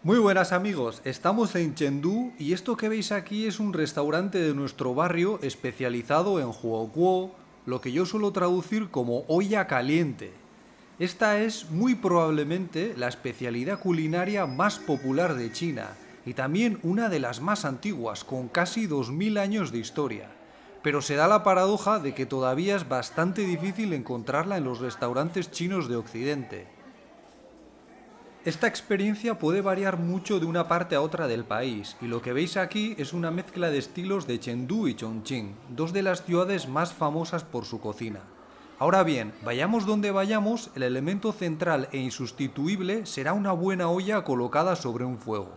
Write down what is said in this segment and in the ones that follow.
Muy buenas amigos, estamos en Chengdu y esto que veis aquí es un restaurante de nuestro barrio especializado en huoguo, lo que yo suelo traducir como olla caliente. Esta es muy probablemente la especialidad culinaria más popular de China y también una de las más antiguas, con casi 2000 años de historia. Pero se da la paradoja de que todavía es bastante difícil encontrarla en los restaurantes chinos de Occidente. Esta experiencia puede variar mucho de una parte a otra del país, y lo que veis aquí es una mezcla de estilos de Chengdu y Chongqing, dos de las ciudades más famosas por su cocina. Ahora bien, vayamos donde vayamos, el elemento central e insustituible será una buena olla colocada sobre un fuego.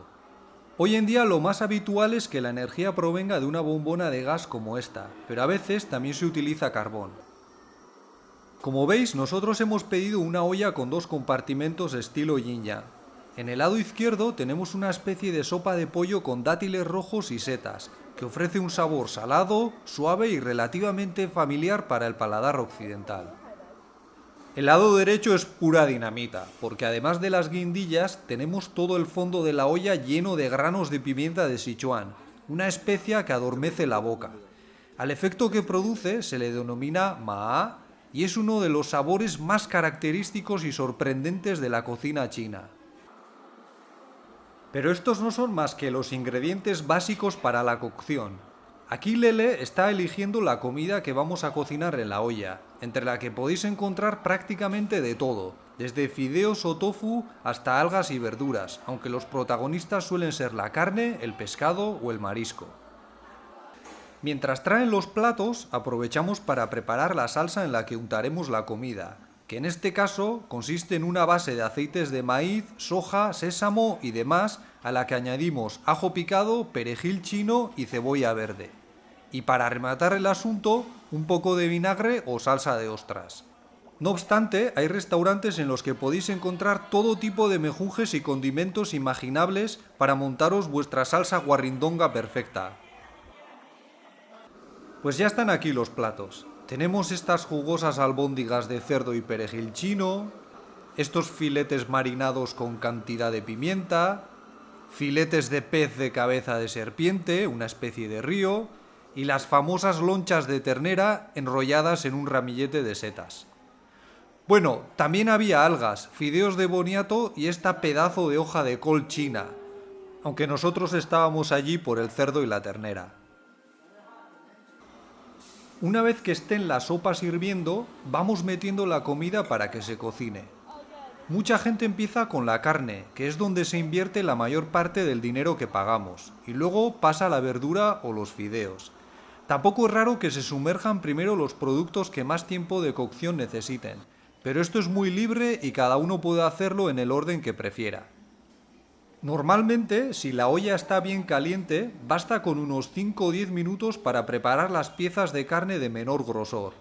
Hoy en día lo más habitual es que la energía provenga de una bombona de gas como esta, pero a veces también se utiliza carbón. Como veis, nosotros hemos pedido una olla con dos compartimentos estilo yin-yang. En el lado izquierdo tenemos una especie de sopa de pollo con dátiles rojos y setas, que ofrece un sabor salado, suave y relativamente familiar para el paladar occidental. El lado derecho es pura dinamita, porque además de las guindillas tenemos todo el fondo de la olla lleno de granos de pimienta de Sichuan, una especia que adormece la boca. Al efecto que produce se le denomina ma y es uno de los sabores más característicos y sorprendentes de la cocina china. Pero estos no son más que los ingredientes básicos para la cocción. Aquí Lele está eligiendo la comida que vamos a cocinar en la olla, entre la que podéis encontrar prácticamente de todo, desde fideos o tofu hasta algas y verduras, aunque los protagonistas suelen ser la carne, el pescado o el marisco. Mientras traen los platos, aprovechamos para preparar la salsa en la que untaremos la comida, que en este caso consiste en una base de aceites de maíz, soja, sésamo y demás, a la que añadimos ajo picado, perejil chino y cebolla verde. Y para rematar el asunto, un poco de vinagre o salsa de ostras. No obstante, hay restaurantes en los que podéis encontrar todo tipo de mejunjes y condimentos imaginables para montaros vuestra salsa guarrindonga perfecta. Pues ya están aquí los platos. Tenemos estas jugosas albóndigas de cerdo y perejil chino, estos filetes marinados con cantidad de pimienta, filetes de pez de cabeza de serpiente, una especie de río, y las famosas lonchas de ternera enrolladas en un ramillete de setas. Bueno, también había algas, fideos de boniato y esta pedazo de hoja de col china, aunque nosotros estábamos allí por el cerdo y la ternera. Una vez que estén las sopas hirviendo, vamos metiendo la comida para que se cocine. Mucha gente empieza con la carne, que es donde se invierte la mayor parte del dinero que pagamos, y luego pasa la verdura o los fideos. Tampoco es raro que se sumerjan primero los productos que más tiempo de cocción necesiten, pero esto es muy libre y cada uno puede hacerlo en el orden que prefiera. Normalmente, si la olla está bien caliente, basta con unos 5 o 10 minutos para preparar las piezas de carne de menor grosor.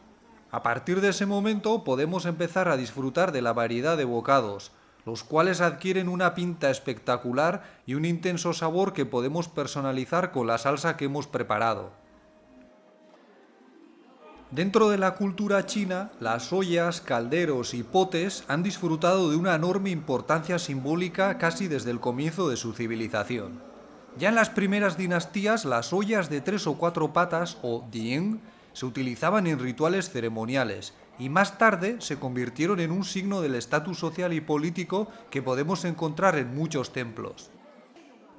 A partir de ese momento podemos empezar a disfrutar de la variedad de bocados, los cuales adquieren una pinta espectacular y un intenso sabor que podemos personalizar con la salsa que hemos preparado. Dentro de la cultura china, las ollas, calderos y potes han disfrutado de una enorme importancia simbólica casi desde el comienzo de su civilización. Ya en las primeras dinastías, las ollas de 3 o 4 patas, o ding, se utilizaban en rituales ceremoniales, y más tarde se convirtieron en un signo del estatus social y político que podemos encontrar en muchos templos.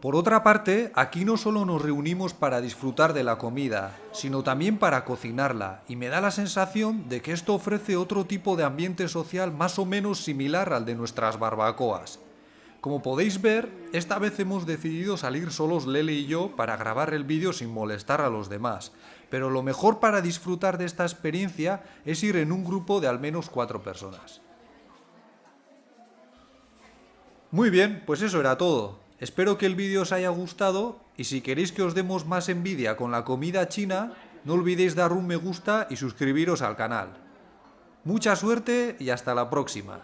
Por otra parte, aquí no solo nos reunimos para disfrutar de la comida, sino también para cocinarla, y me da la sensación de que esto ofrece otro tipo de ambiente social más o menos similar al de nuestras barbacoas. Como podéis ver, esta vez hemos decidido salir solos Lele y yo para grabar el vídeo sin molestar a los demás, pero lo mejor para disfrutar de esta experiencia es ir en un grupo de al menos 4 personas. Muy bien, pues eso era todo. Espero que el vídeo os haya gustado y si queréis que os demos más envidia con la comida china, no olvidéis dar un me gusta y suscribiros al canal. Mucha suerte y hasta la próxima.